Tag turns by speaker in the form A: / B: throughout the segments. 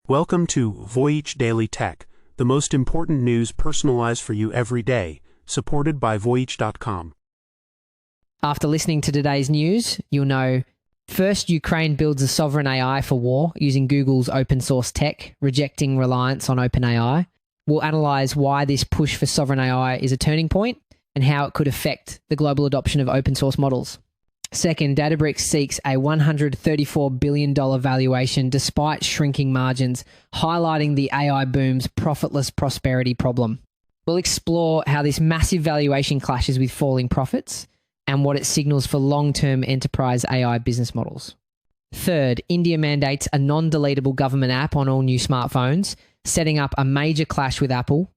A: Welcome to Voyage Daily Tech, the most important news personalized for you every day, supported by Voyage.com.
B: After listening to today's news, you'll know first, Ukraine builds a sovereign AI for war using Google's open source tech, rejecting reliance on OpenAI. We'll analyse why this push for sovereign AI is a turning point and how it could affect the global adoption of open source models. Second, Databricks seeks a $134 billion valuation despite shrinking margins, highlighting the AI boom's profitless prosperity problem. We'll explore how this massive valuation clashes with falling profits and what it signals for long-term enterprise AI business models. Third, India mandates a non-deletable government app on all new smartphones, setting up a major clash with Apple.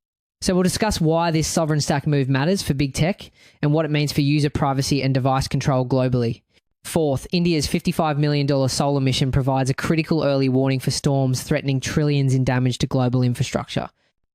B: So we'll discuss why this sovereign stack move matters for big tech and what it means for user privacy and device control globally. Fourth, India's $55 million solar mission provides a critical early warning for storms threatening trillions in damage to global infrastructure.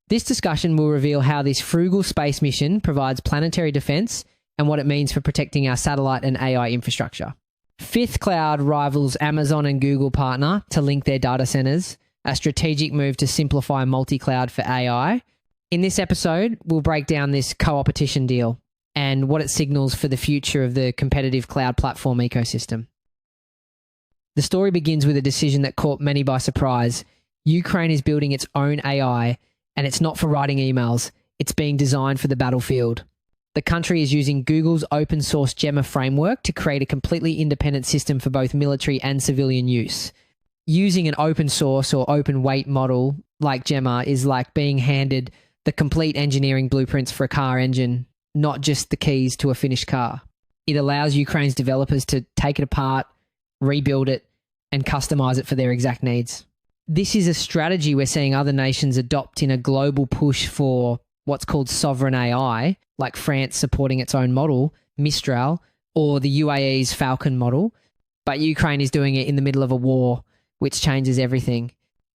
B: This discussion will reveal how this frugal space mission provides planetary defense and what it means for protecting our satellite and AI infrastructure. Fifth, Cloud rivals Amazon and Google partner to link their data centers, a strategic move to simplify multi-cloud for AI. In this episode, we'll break down this co-opetition deal and what it signals for the future of the competitive cloud platform ecosystem. The story begins with a decision that caught many by surprise. Ukraine is building its own AI, and it's not for writing emails. It's being designed for the battlefield. The country is using Google's open source Gemma framework to create a completely independent system for both military and civilian use. Using an open source or open weight model like Gemma is like being handed the complete engineering blueprints for a car engine, not just the keys to a finished car. It allows Ukraine's developers to take it apart, rebuild it, and customize it for their exact needs. This is a strategy we're seeing other nations adopt in a global push for what's called sovereign AI, like France supporting its own model, Mistral, or the UAE's Falcon model. But Ukraine is doing it in the middle of a war, which changes everything.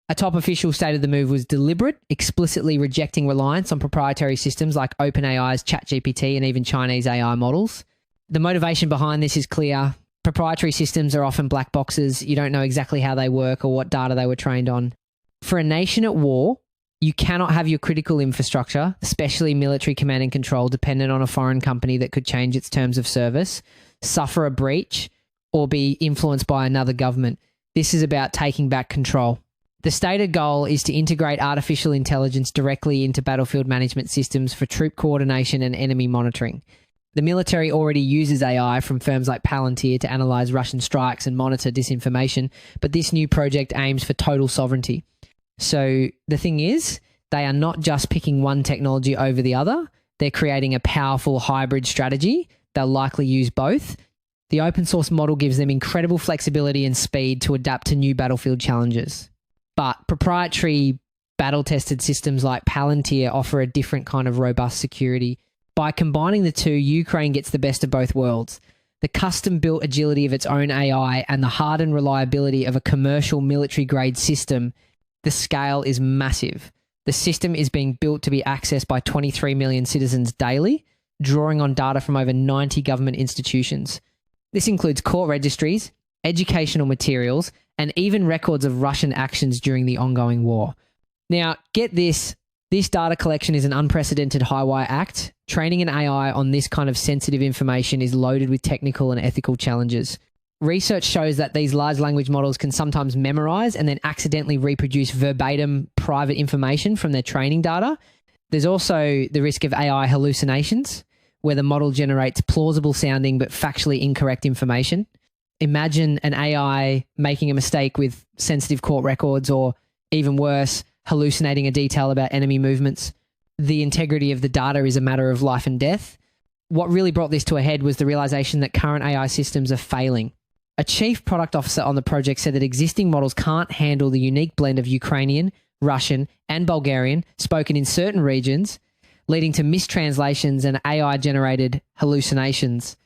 B: A top official stated the move was deliberate, explicitly rejecting reliance on proprietary systems like OpenAI's ChatGPT and even Chinese AI models. The motivation behind this is clear. Proprietary systems are often black boxes. You don't know exactly how they work or what data they were trained on. For a nation at war, you cannot have your critical infrastructure, especially military command and control, dependent on a foreign company that could change its terms of service, suffer a breach, or be influenced by another government. This is about taking back control. The stated goal is to integrate artificial intelligence directly into battlefield management systems for troop coordination and enemy monitoring. The military already uses AI from firms like Palantir to analyze Russian strikes and monitor disinformation, but this new project aims for total sovereignty. So the thing is, they are not just picking one technology over the other. They're creating a powerful hybrid strategy. They'll likely use both. The open source model gives them incredible flexibility and speed to adapt to new battlefield challenges. But proprietary battle-tested systems like Palantir offer a different kind of robust security. By combining the two, Ukraine gets the best of both worlds. The custom-built agility of its own AI and the hardened reliability of a commercial military-grade system. The scale is massive. The system is being built to be accessed by 23 million citizens daily, drawing on data from over 90 government institutions. This includes court registries, educational materials, and even records of Russian actions during the ongoing war. Now, get this. This data collection is an unprecedented high-wire act. Training an AI on this kind of sensitive information is loaded with technical and ethical challenges. Research shows that these large language models can sometimes memorize and then accidentally reproduce verbatim private information from their training data. There's also the risk of AI hallucinations, where the model generates plausible sounding but factually incorrect information. Imagine an AI making a mistake with sensitive court records, or even worse, hallucinating a detail about enemy movements. The integrity of the data is a matter of life and death. What really brought this to a head was the realization that current AI systems are failing. A chief product officer on the project said that existing models can't handle the unique blend of Ukrainian, Russian, and Bulgarian spoken in certain regions, leading to mistranslations and AI-generated hallucinations.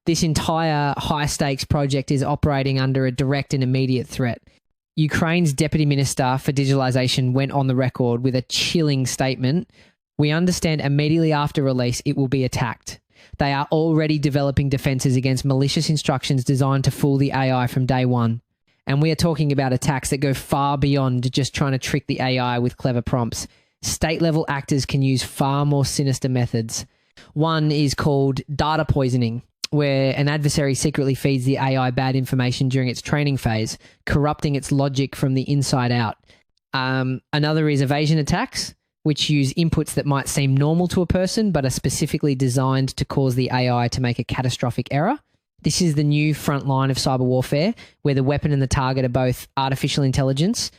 B: This entire high-stakes project is operating under a direct and immediate threat. Ukraine's Deputy Minister for Digitalization went on the record with a chilling statement. We understand immediately after release it will be attacked. They are already developing defenses against malicious instructions designed to fool the AI from day one. And we are talking about attacks that go far beyond just trying to trick the AI with clever prompts. State-level actors can use far more sinister methods. One is called data poisoning, where an adversary secretly feeds the AI bad information during its training phase, corrupting its logic from the inside out. Another is evasion attacks, which use inputs that might seem normal to a person, but are specifically designed to cause the AI to make a catastrophic error. This is the new front line of cyber warfare, where the weapon and the target are both artificial intelligence.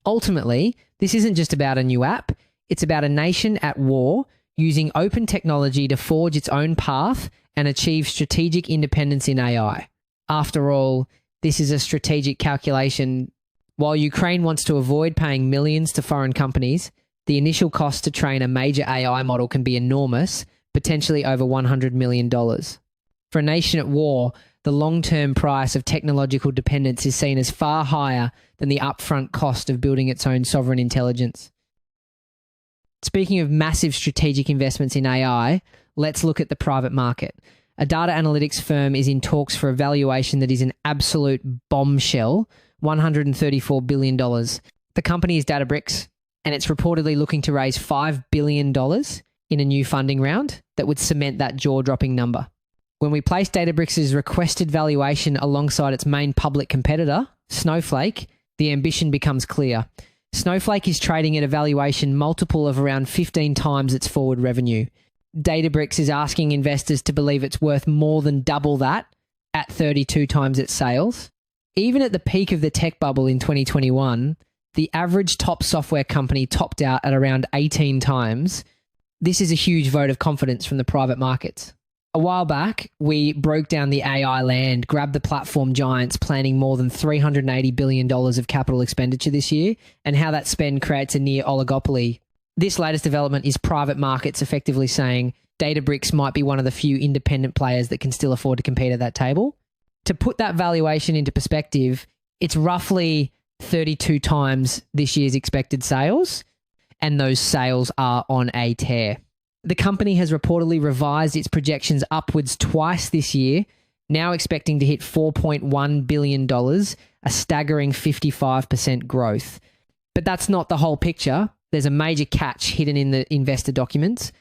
B: Ultimately, this isn't just about a new app. It's about a nation at war using open technology to forge its own path and achieve strategic independence in AI. After all, this is a strategic calculation. While Ukraine wants to avoid paying millions to foreign companies, the initial cost to train a major AI model can be enormous, potentially over $100 million. For a nation at war, the long-term price of technological dependence is seen as far higher than the upfront cost of building its own sovereign intelligence. Speaking of massive strategic investments in AI, let's look at the private market. A data analytics firm is in talks for a valuation that is an absolute bombshell, $134 billion. The company is Databricks, and it's reportedly looking to raise $5 billion in a new funding round that would cement that jaw-dropping number. When we place Databricks' requested valuation alongside its main public competitor, Snowflake, the ambition becomes clear. Snowflake is trading at a valuation multiple of around 15 times its forward revenue. Databricks is asking investors to believe it's worth more than double that at 32 times its sales. Even at the peak of the tech bubble in 2021, the average top software company topped out at around 18 times. This is a huge vote of confidence from the private markets. A while back, we broke down the AI land, grabbed the platform giants planning more than $380 billion of capital expenditure this year, and how that spend creates a near oligopoly. This latest development is private markets effectively saying Databricks might be one of the few independent players that can still afford to compete at that table. To put that valuation into perspective, it's roughly 32 times this year's expected sales, and those sales are on a tear. The company has reportedly revised its projections upwards twice this year, now expecting to hit $4.1 billion, a staggering 55% growth. But that's not the whole picture. There's a major catch hidden in the investor documents.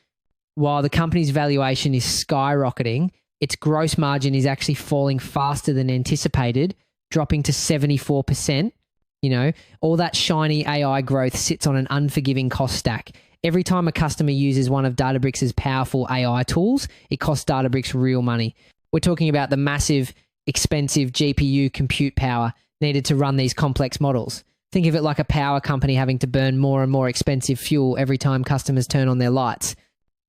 B: While the company's valuation is skyrocketing, its gross margin is actually falling faster than anticipated, dropping to 74%. All that shiny AI growth sits on an unforgiving cost stack. Every time a customer uses one of Databricks' powerful AI tools, it costs Databricks real money. We're talking about the massive, expensive GPU compute power needed to run these complex models. Think of it like a power company having to burn more and more expensive fuel every time customers turn on their lights.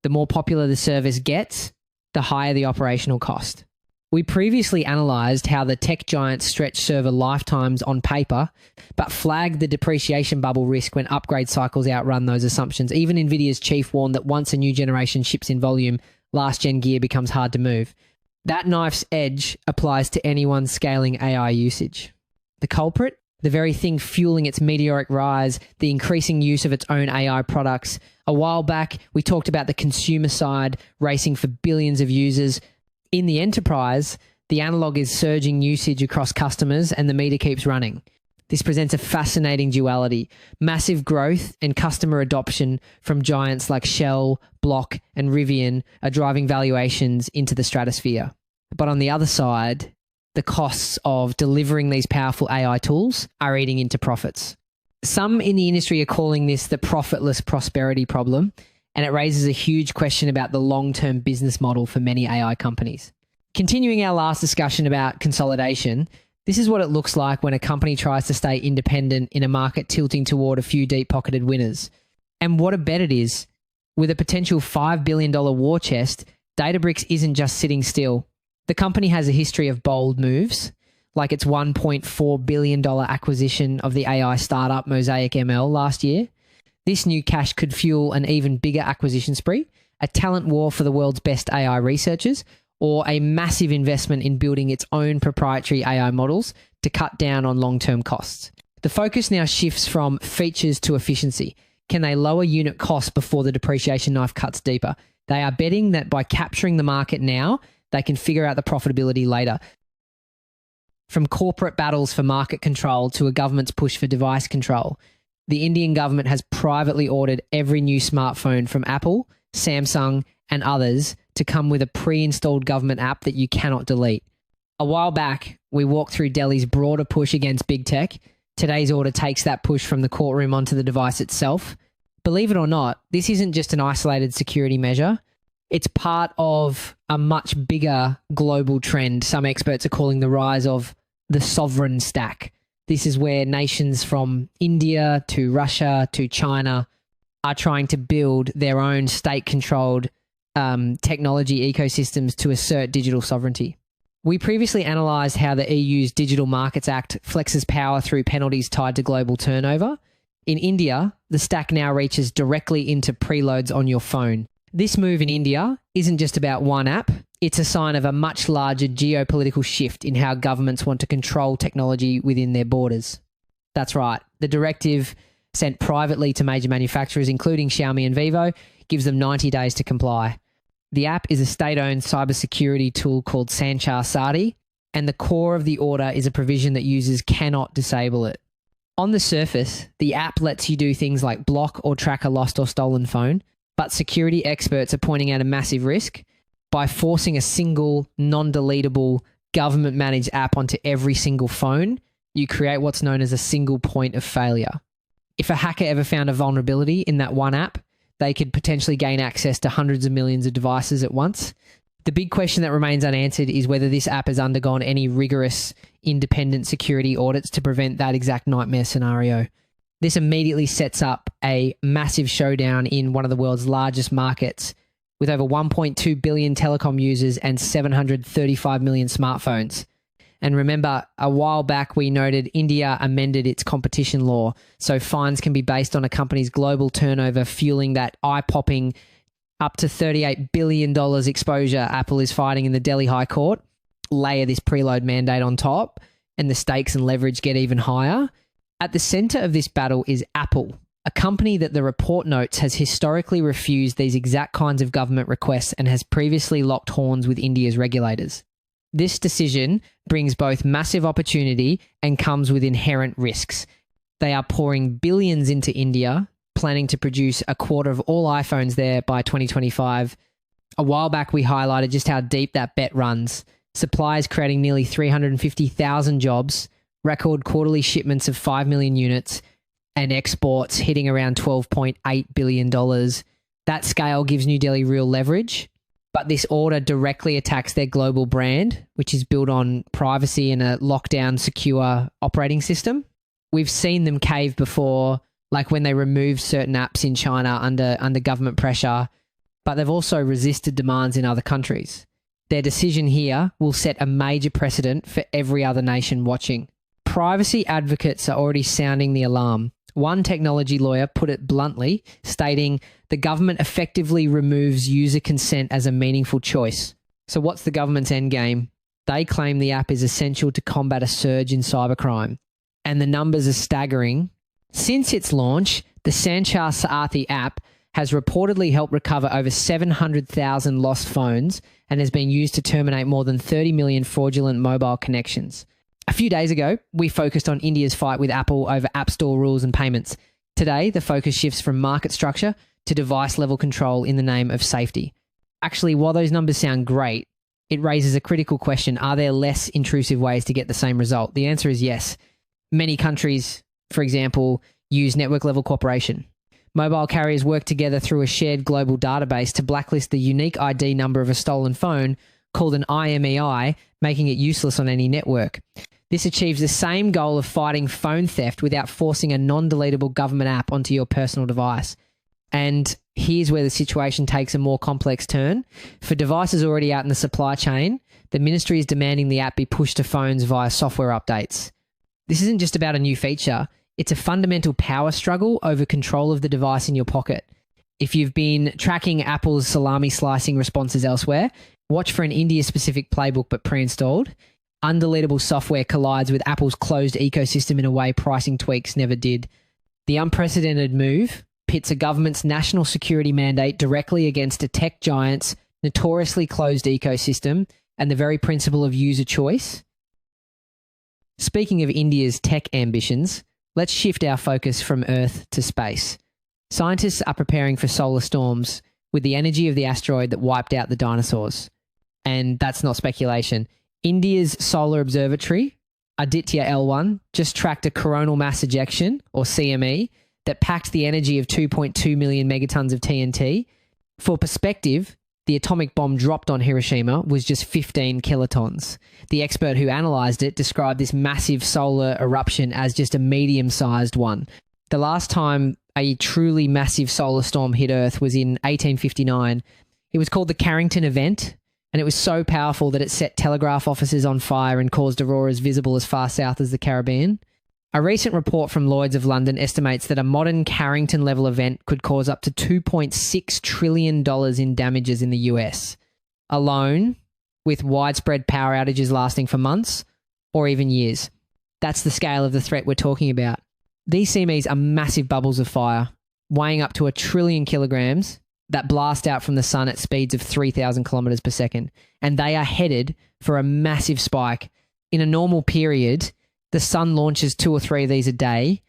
B: The more popular the service gets, the higher the operational cost. We previously analysed how the tech giants stretch server lifetimes on paper, but flagged the depreciation bubble risk when upgrade cycles outrun those assumptions. Even NVIDIA's chief warned that once a new generation ships in volume, last-gen gear becomes hard to move. That knife's edge applies to anyone scaling AI usage. The culprit? The very thing fueling its meteoric rise, the increasing use of its own AI products. A while back, we talked about the consumer side racing for billions of users. In the enterprise, the analog is surging usage across customers and the meter keeps running. This presents a fascinating duality. Massive growth and customer adoption from giants like Shell, Block, and Rivian are driving valuations into the stratosphere. But on the other side, the costs of delivering these powerful AI tools are eating into profits. Some in the industry are calling this the profitless prosperity problem, and it raises a huge question about the long-term business model for many AI companies. Continuing our last discussion about consolidation, this is what it looks like when a company tries to stay independent in a market tilting toward a few deep-pocketed winners. And what a bet it is. With a potential $5 billion war chest, Databricks isn't just sitting still. The company has a history of bold moves, like its $1.4 billion acquisition of the AI startup Mosaic ML last year. This new cash could fuel an even bigger acquisition spree, a talent war for the world's best AI researchers, or a massive investment in building its own proprietary AI models to cut down on long-term costs. The focus now shifts from features to efficiency. Can they lower unit costs before the depreciation knife cuts deeper? They are betting that by capturing the market now, they can figure out the profitability later. From corporate battles for market control to a government's push for device control, the Indian government has privately ordered every new smartphone from Apple, Samsung, and others to come with a pre-installed government app that you cannot delete. A while back, we walked through Delhi's broader push against big tech. Today's order takes that push from the courtroom onto the device itself. Believe it or not, this isn't just an isolated security measure. It's part of a much bigger global trend some experts are calling the rise of the sovereign stack. This is where nations from India to Russia to China are trying to build their own state-controlled technology ecosystems to assert digital sovereignty. We previously analysed how the EU's Digital Markets Act flexes power through penalties tied to global turnover. In India, the stack now reaches directly into preloads on your phone. This move in India isn't just about one app, it's a sign of a much larger geopolitical shift in how governments want to control technology within their borders. That's right, the directive sent privately to major manufacturers, including Xiaomi and Vivo, gives them 90 days to comply. The app is a state-owned cybersecurity tool called Sanchar Sati, and the core of the order is a provision that users cannot disable it. On the surface, the app lets you do things like block or track a lost or stolen phone, but security experts are pointing out a massive risk. By forcing a single, non-deletable, government-managed app onto every single phone, you create what's known as a single point of failure. If a hacker ever found a vulnerability in that one app, they could potentially gain access to hundreds of millions of devices at once. The big question that remains unanswered is whether this app has undergone any rigorous independent security audits to prevent that exact nightmare scenario. This immediately sets up a massive showdown in one of the world's largest markets, with over 1.2 billion telecom users and 735 million smartphones. And remember, a while back we noted India amended its competition law, so fines can be based on a company's global turnover, fueling that eye-popping up to $38 billion exposure Apple is fighting in the Delhi High Court. Layer this preload mandate on top, and the stakes and leverage get even higher. At the center of this battle is Apple, a company that the report notes has historically refused these exact kinds of government requests and has previously locked horns with India's regulators. This decision brings both massive opportunity and comes with inherent risks. They are pouring billions into India, planning to produce a quarter of all iPhones there by 2025. A while back, we highlighted just how deep that bet runs. Suppliers creating nearly 350,000 jobs, record quarterly shipments of 5 million units, and exports hitting around $12.8 billion. That scale gives New Delhi real leverage. But this order directly attacks their global brand, which is built on privacy and a lockdown, secure operating system. We've seen them cave before, like when they removed certain apps in China under government pressure, but they've also resisted demands in other countries. Their decision here will set a major precedent for every other nation watching. Privacy advocates are already sounding the alarm. One technology lawyer put it bluntly, stating, the government effectively removes user consent as a meaningful choice. So what's the government's endgame? They claim the app is essential to combat a surge in cybercrime. And the numbers are staggering. Since its launch, the Sanchar Sati app has reportedly helped recover over 700,000 lost phones and has been used to terminate more than 30 million fraudulent mobile connections. A few days ago, we focused on India's fight with Apple over App Store rules and payments. Today, the focus shifts from market structure to device-level control in the name of safety. Actually, while those numbers sound great, it raises a critical question. Are there less intrusive ways to get the same result? The answer is yes. Many countries, for example, use network-level cooperation. Mobile carriers work together through a shared global database to blacklist the unique ID number of a stolen phone, called an IMEI, making it useless on any network. This achieves the same goal of fighting phone theft without forcing a non-deletable government app onto your personal device. And here's where the situation takes a more complex turn. For devices already out in the supply chain, the ministry is demanding the app be pushed to phones via software updates. This isn't just about a new feature. It's a fundamental power struggle over control of the device in your pocket. If you've been tracking Apple's salami slicing responses elsewhere, watch for an India-specific playbook but pre-installed. Undeletable software collides with Apple's closed ecosystem in a way pricing tweaks never did. The unprecedented move pits a government's national security mandate directly against a tech giant's notoriously closed ecosystem and the very principle of user choice. Speaking of India's tech ambitions, let's shift our focus from Earth to space. Scientists are preparing for solar storms with the energy of the asteroid that wiped out the dinosaurs. And that's not speculation. India's solar observatory, Aditya L1, just tracked a coronal mass ejection, or CME, that packed the energy of 2.2 million megatons of TNT. For perspective, the atomic bomb dropped on Hiroshima was just 15 kilotons. The expert who analysed it described this massive solar eruption as just a medium-sized one. The last time a truly massive solar storm hit Earth was in 1859. It was called the Carrington Event, and it was so powerful that it set telegraph offices on fire and caused auroras visible as far south as the Caribbean. A recent report from Lloyd's of London estimates that a modern Carrington-level event could cause up to $2.6 trillion in damages in the US alone, with widespread power outages lasting for months or even years. That's the scale of the threat we're talking about. These CMEs are massive bubbles of fire, weighing up to 1 trillion kilograms, that blast out from the sun at speeds of 3,000 kilometers per second, and they are headed for a massive spike. In a normal period, the sun launches 2 or 3 of these a day,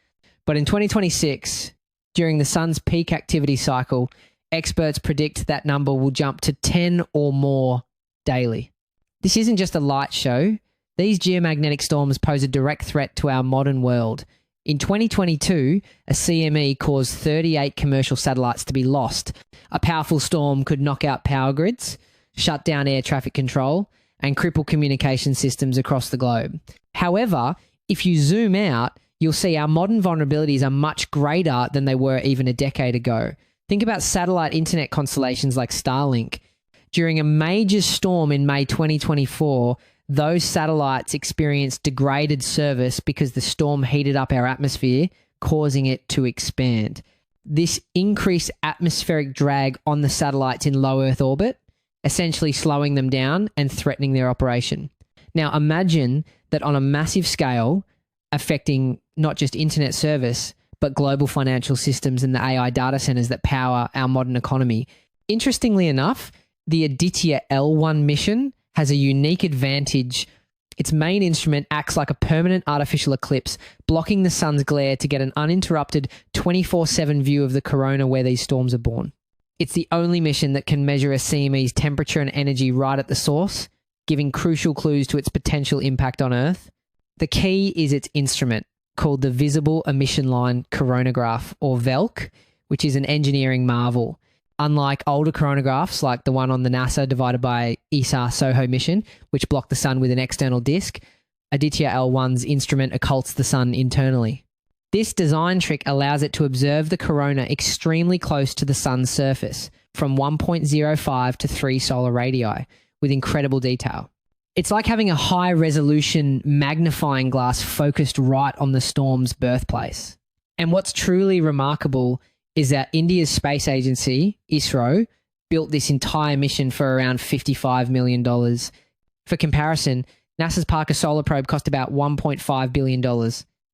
B: but in 2026, during the sun's peak activity cycle, experts predict that number will jump to 10 or more daily. This isn't just a light show. These geomagnetic storms pose a direct threat to our modern world. In 2022, a CME caused 38 commercial satellites to be lost. A powerful storm could knock out power grids, shut down air traffic control, and cripple communication systems across the globe. However, if you zoom out, you'll see our modern vulnerabilities are much greater than they were even a decade ago. Think about satellite internet constellations like Starlink. During a major storm in May 2024, those satellites experienced degraded service because the storm heated up our atmosphere, causing it to expand. This increased atmospheric drag on the satellites in low Earth orbit, essentially slowing them down and threatening their operation. Now imagine that on a massive scale, affecting not just internet service, but global financial systems and the AI data centers that power our modern economy. Interestingly enough, the Aditya L1 mission has a unique advantage. Its main instrument acts like a permanent artificial eclipse, blocking the sun's glare to get an uninterrupted 24/7 view of the corona where these storms are born. It's the only mission that can measure a CME's temperature and energy right at the source, giving crucial clues to its potential impact on Earth. The key is its instrument, called the Visible Emission Line Coronagraph, or VELC, which is an engineering marvel. Unlike older coronagraphs like the one on the NASA divided by ESA SOHO mission, which blocked the sun with an external disk, Aditya L1's instrument occults the sun internally. This design trick allows it to observe the corona extremely close to the sun's surface, from 1.05 to 3 solar radii, with incredible detail. It's like having a high-resolution magnifying glass focused right on the storm's birthplace. And what's truly remarkable is that India's space agency, ISRO, built this entire mission for around $55 million. For comparison, NASA's Parker Solar Probe cost about $1.5 billion.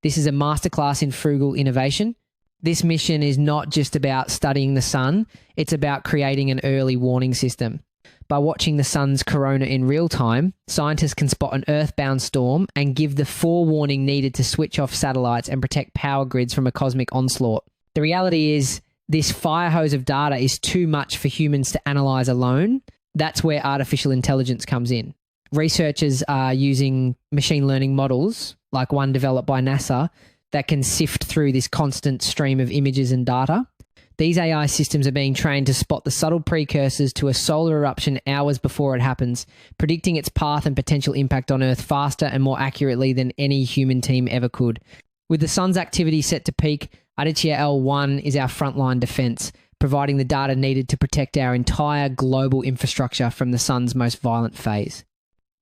B: This is a masterclass in frugal innovation. This mission is not just about studying the sun, it's about creating an early warning system. By watching the sun's corona in real time, scientists can spot an earthbound storm and give the forewarning needed to switch off satellites and protect power grids from a cosmic onslaught. The reality is, this fire hose of data is too much for humans to analyze alone. That's where artificial intelligence comes in. Researchers are using machine learning models, like one developed by NASA, that can sift through this constant stream of images and data. These AI systems are being trained to spot the subtle precursors to a solar eruption hours before it happens, predicting its path and potential impact on Earth faster and more accurately than any human team ever could. With the sun's activity set to peak, Aditya L1 is our frontline defense, providing the data needed to protect our entire global infrastructure from the sun's most violent phase.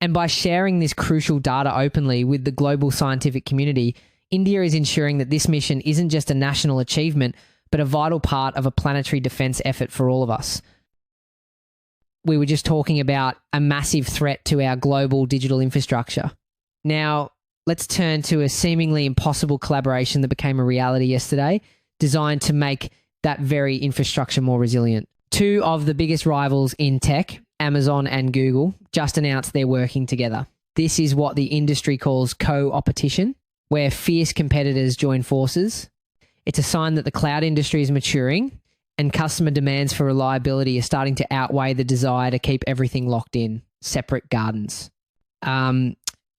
B: And by sharing this crucial data openly with the global scientific community, India is ensuring that this mission isn't just a national achievement, but a vital part of a planetary defense effort for all of us. We were just talking about a massive threat to our global digital infrastructure. Now, let's turn to a seemingly impossible collaboration that became a reality yesterday, designed to make that very infrastructure more resilient. Two of the biggest rivals in tech, Amazon and Google, just announced they're working together. This is what the industry calls co-opetition, where fierce competitors join forces. It's a sign that the cloud industry is maturing and customer demands for reliability are starting to outweigh the desire to keep everything locked in, separate gardens. A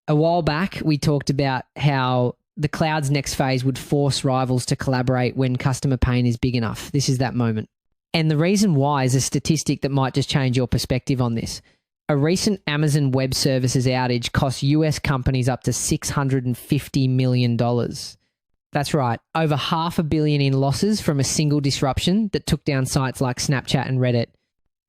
B: while back, we talked about how the cloud's next phase would force rivals to collaborate when customer pain is big enough. This is that moment. And the reason why is a statistic that might just change your perspective on this. A recent Amazon Web Services outage cost US companies up to $650 million. That's right, over $500 million in losses from a single disruption that took down sites like Snapchat and Reddit.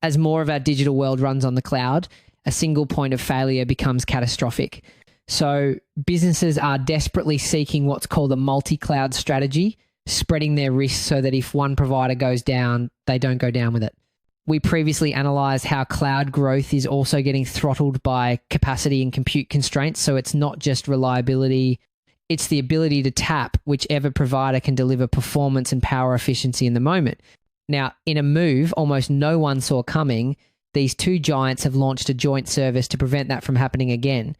B: As more of our digital world runs on the cloud, a single point of failure becomes catastrophic. So businesses are desperately seeking what's called a multi-cloud strategy, spreading their risks so that if one provider goes down, they don't go down with it. We previously analysed how cloud growth is also getting throttled by capacity and compute constraints. So it's not just reliability, it's the ability to tap whichever provider can deliver performance and power efficiency in the moment. Now, in a move almost no one saw coming, these two giants have launched a joint service to prevent that from happening again.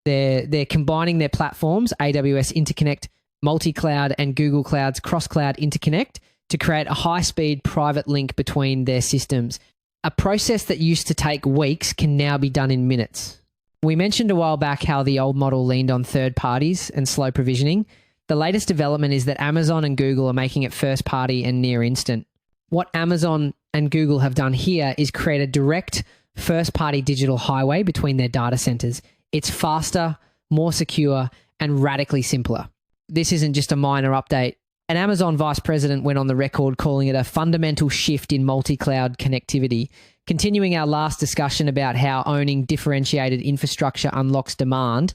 B: They're combining their platforms, AWS Interconnect, Multicloud, and Google Cloud's Cross-Cloud Interconnect, to create a high-speed private link between their systems. A process that used to take weeks can now be done in minutes. We mentioned a while back how the old model leaned on third parties and slow provisioning. The latest development is that Amazon and Google are making it first-party and near instant. What Amazon and Google have done here is create a direct first-party digital highway between their data centers. It's faster, more secure, and radically simpler. This isn't just a minor update. An Amazon vice president went on the record calling it a fundamental shift in multi-cloud connectivity, continuing our last discussion about how owning differentiated infrastructure unlocks demand.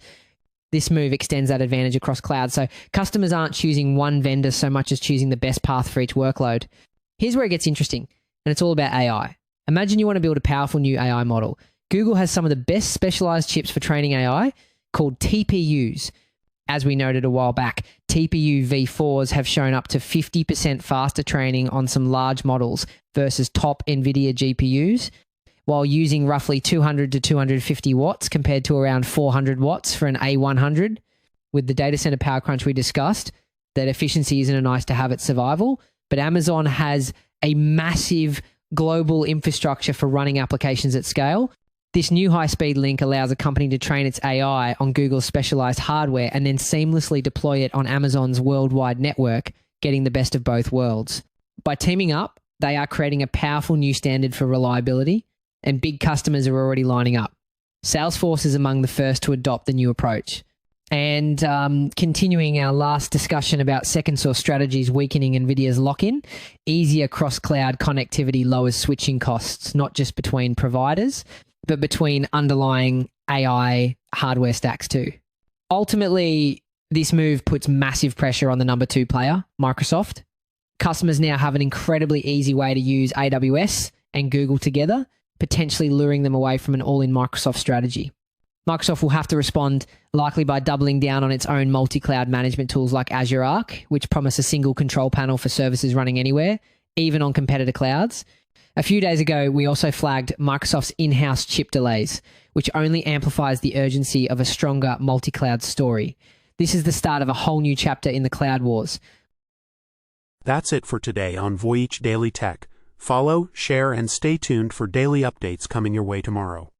B: This move extends that advantage across cloud. So customers aren't choosing one vendor so much as choosing the best path for each workload. Here's where it gets interesting, and it's all about AI. Imagine you want to build a powerful new AI model. Google has some of the best specialized chips for training AI called TPUs. As we noted a while back, TPU V4s have shown up to 50% faster training on some large models versus top NVIDIA GPUs, while using roughly 200 to 250 watts compared to around 400 watts for an A100. With the data center power crunch we discussed, that efficiency isn't a nice to have, it's survival. But Amazon has a massive global infrastructure for running applications at scale. This new high-speed link allows a company to train its AI on Google's specialized hardware and then seamlessly deploy it on Amazon's worldwide network, getting the best of both worlds. By teaming up, they are creating a powerful new standard for reliability, and big customers are already lining up. Salesforce is among the first to adopt the new approach. And continuing our last discussion about second source strategies weakening NVIDIA's lock-in, easier cross-cloud connectivity lowers switching costs, not just between providers, but between underlying AI hardware stacks too. Ultimately, this move puts massive pressure on the number two player, Microsoft. Customers now have an incredibly easy way to use AWS and Google together, potentially luring them away from an all-in Microsoft strategy. Microsoft will have to respond likely by doubling down on its own multi-cloud management tools like Azure Arc, which promise a single control panel for services running anywhere, even on competitor clouds. A few days ago, we also flagged Microsoft's in-house chip delays, which only amplifies the urgency of a stronger multi-cloud story. This is the start of a whole new chapter in the cloud wars.
A: That's it for today on Voyage Daily Tech. Follow, share, and stay tuned for daily updates coming your way tomorrow.